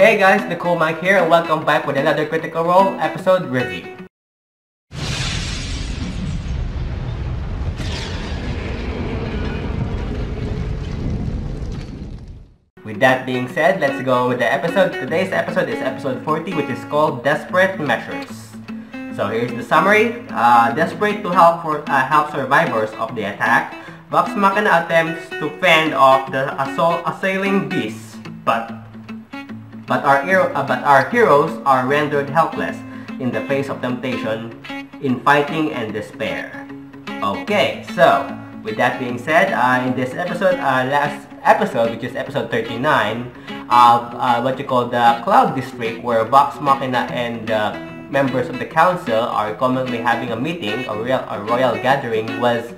Hey guys, Nicole Mike here and welcome back with another Critical Role episode review. With that being said, let's go with the episode. Today's episode is episode 40, which is called Desperate Measures. So here's the summary. Desperate to help survivors of the attack, Vox Machina attempts to fend off the assailing beasts, but our heroes are rendered helpless in the face of temptation, infighting, and despair. Okay, so with that being said, in this episode, last episode, which is episode 39, what you call the Cloud District, where Vox Machina and members of the council are commonly having a meeting, a royal gathering, was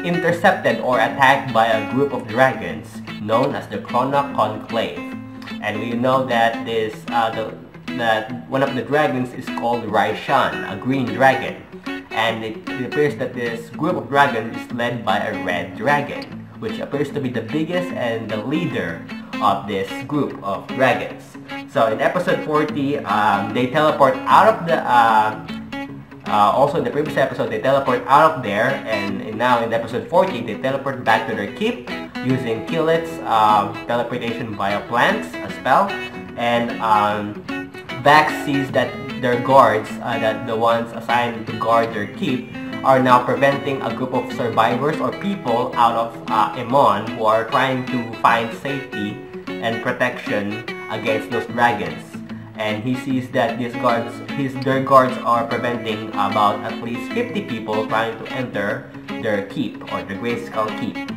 intercepted or attacked by a group of dragons known as the Conclave. And we know that that one of the dragons is called Raishan, a green dragon. And it appears that this group of dragons is led by a red dragon, which appears to be the biggest and the leader of this group of dragons. So in episode 40, they teleport out of the... also in the previous episode, they teleport out of there, and now in episode 40, they teleport back to their keep using Killet's teleportation via plants, a spell. And Vax sees that their guards, that the ones assigned to guard their keep, are now preventing a group of survivors or people out of Emon who are trying to find safety and protection against those dragons. And he sees that their guards are preventing about at least 50 people trying to enter their keep, or the Great Skull Keep.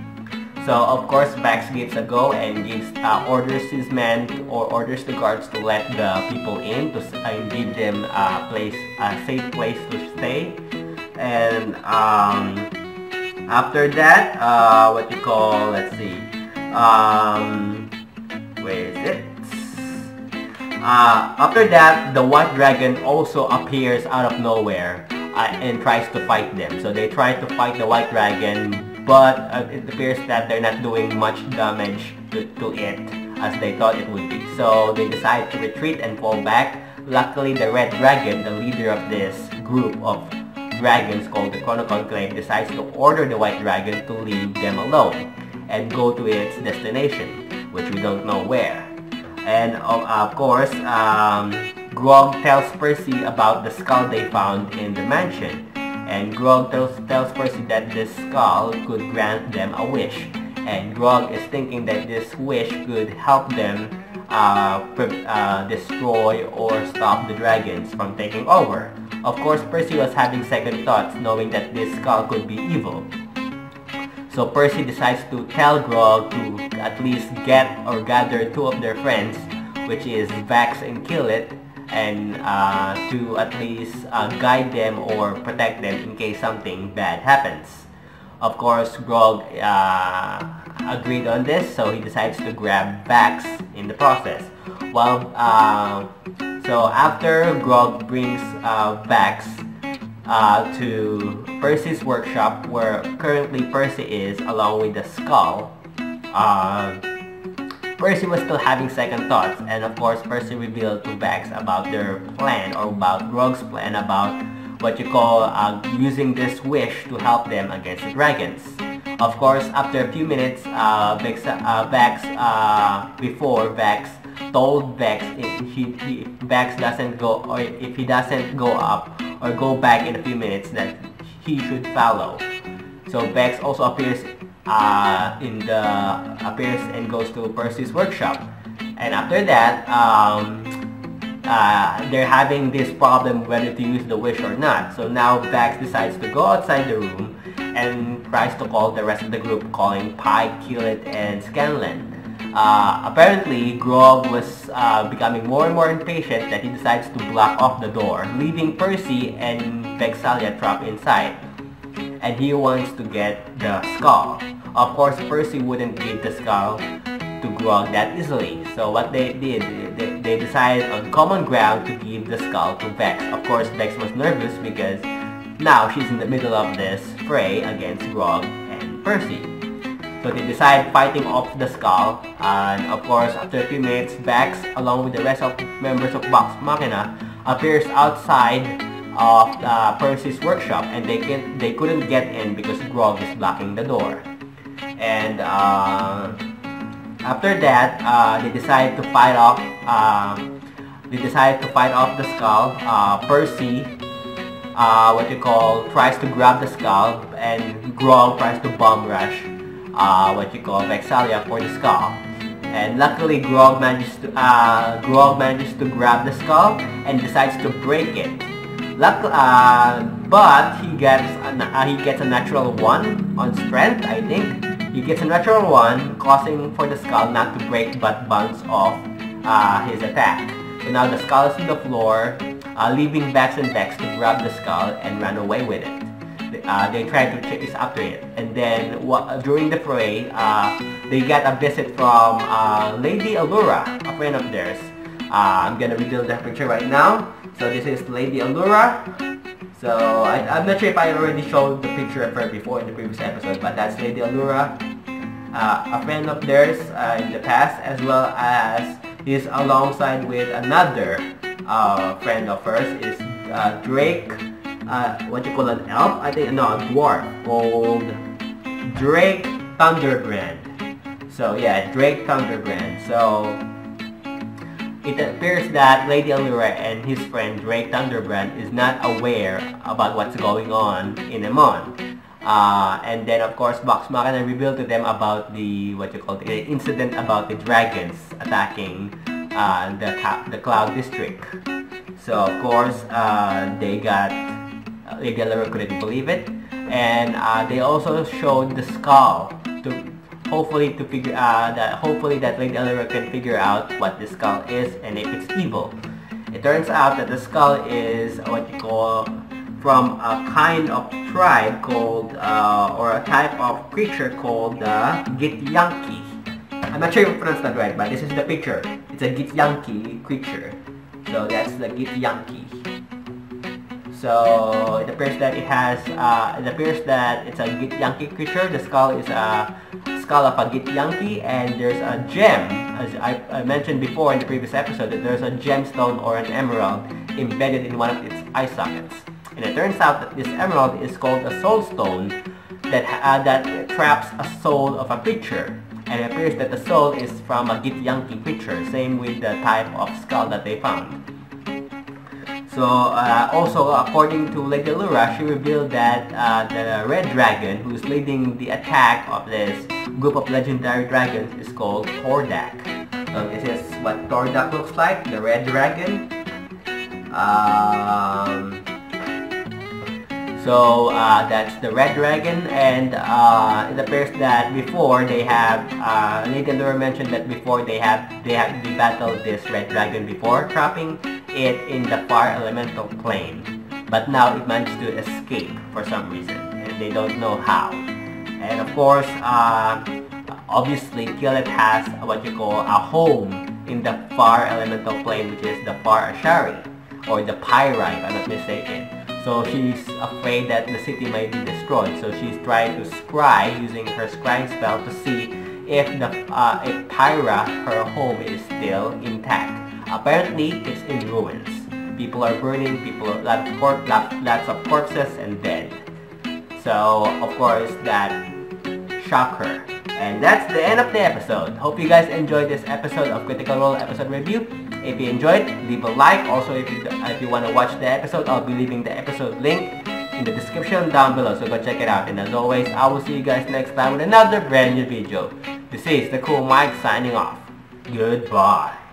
So of course Vax gives a go and gives orders his men, or orders the guards to let the people in to give them a safe place to stay. And after that, what you call, let's see, where is it? After that, the white dragon also appears out of nowhere and tries to fight them. So they try to fight the white dragon, but it appears that they're not doing much damage to it as they thought it would be. So they decide to retreat and fall back. Luckily, the red dragon, the leader of this group of dragons called the Conclave, decides to order the white dragon to leave them alone and go to its destination, which we don't know where. And of course, Grog tells Percy about the skull they found in the mansion. And Grog tells Percy that this skull could grant them a wish. And Grog is thinking that this wish could help them destroy or stop the dragons from taking over. Of course, Percy was having second thoughts, knowing that this skull could be evil. So Percy decides to tell Grog to at least get or gather two of their friends, which is Vax and Killet, and to at least guide them or protect them in case something bad happens. Of course, Grog agreed on this, so he decides to grab Vax in the process. So after Grog brings Vax to Percy's workshop, where currently Percy is, along with the skull, Percy was still having second thoughts, and of course Percy revealed to Vax about their plan, or about Grog's plan, about what you call using this wish to help them against the dragons. Of course, after a few minutes, before Vax told Vax if Vax doesn't go, or if he doesn't go up or go back in a few minutes, that he should follow. So Vax also appears and goes to Percy's workshop. And after that, they're having this problem whether to use the wish or not. So now Vax decides to go outside the room and tries to call the rest of the group, calling Pike, Killet, and Scanlan. Apparently, Grog was becoming more and more impatient that he decides to block off the door, leaving Percy and Vexalia trapped inside. And he wants to get the skull. Of course, Percy wouldn't give the skull to Grog that easily. So what they did, they decided on common ground to give the skull to Vex. Of course, Vex was nervous because now she's in the middle of this fray against Grog and Percy. So they decide fighting off the skull, and of course after a few minutes, Vex along with the rest of members of Vox Machina appears outside of Percy's workshop, and they couldn't get in because Grog is blocking the door. And after that, they decide to fight off. The skull. Percy, tries to grab the skull, and Grog tries to bomb rush, Vexalia for the skull. And luckily, Grog manages to grab the skull and decides to break it. But he gets a natural 1 on strength, I think. He gets a natural 1, causing for the skull not to break but bounce off his attack. So now the skull is on the floor, leaving Vex and Vex to grab the skull and run away with it. They try to chase after it, and then during the fray, they get a visit from Lady Allura, a friend of theirs. I'm gonna reveal the picture right now. So this is Lady Allura. So I'm not sure if I already showed the picture of her before in the previous episode, but that's Lady Allura, a friend of theirs in the past, as well as he's alongside with another friend of hers, is Drake, an elf? I think, no, a dwarf called Drake Thunderbrand. So yeah, Drake Thunderbrand. So it appears that Lady Allura and his friend Drake Thunderbrand is not aware about what's going on in Emon. And then of course Vox Machina revealed to them about the incident about the dragons attacking the Cloud District. So of course Lady Allura couldn't believe it, and they also showed the skull to hopefully that Lady Allura can figure out what the skull is and if it's evil. It turns out that the skull is from a kind of tribe called or a type of creature called the Githyanki. I'm not sure if I pronounced that right, but this is the picture. It's a Githyanki creature. So that's the Githyanki. So it appears that it's a Githyanki creature. The skull is a skull of a Githyanki, and there's a gem, as I mentioned before in the previous episode, that there's a gemstone or an emerald embedded in one of its eye sockets. And it turns out that this emerald is called a soul stone that traps a soul of a creature. And it appears that the soul is from a Githyanki creature, same with the type of skull that they found. So also according to Lady Allura, she revealed that the red dragon who's leading the attack of this group of legendary dragons is called Tordak. So this is what Tordak looks like, the red dragon. So that's the red dragon, and it appears that before they have, Lady Allura mentioned that before they battled this red dragon before, trapping it in the fire elemental plane. But now it managed to escape for some reason, and they don't know how. And of course, obviously, Killet has a home in the fire elemental plane, which is the Far Ashari, or the Pyrite, if I'm not mistaken. So she's afraid that the city might be destroyed. So she's trying to scry, using her scrying spell to see if Pyra, her home, is still intact. Apparently, it's in ruins. People are burning, lots of corpses and dead. So, of course, that shocked her. And that's the end of the episode. Hope you guys enjoyed this episode of Critical Role episode review. If you enjoyed, leave a like. Also, if you want to watch the episode, I'll be leaving the episode link in the description down below. So go check it out. And as always, I will see you guys next time with another brand new video. This is the Cool Mike signing off. Goodbye.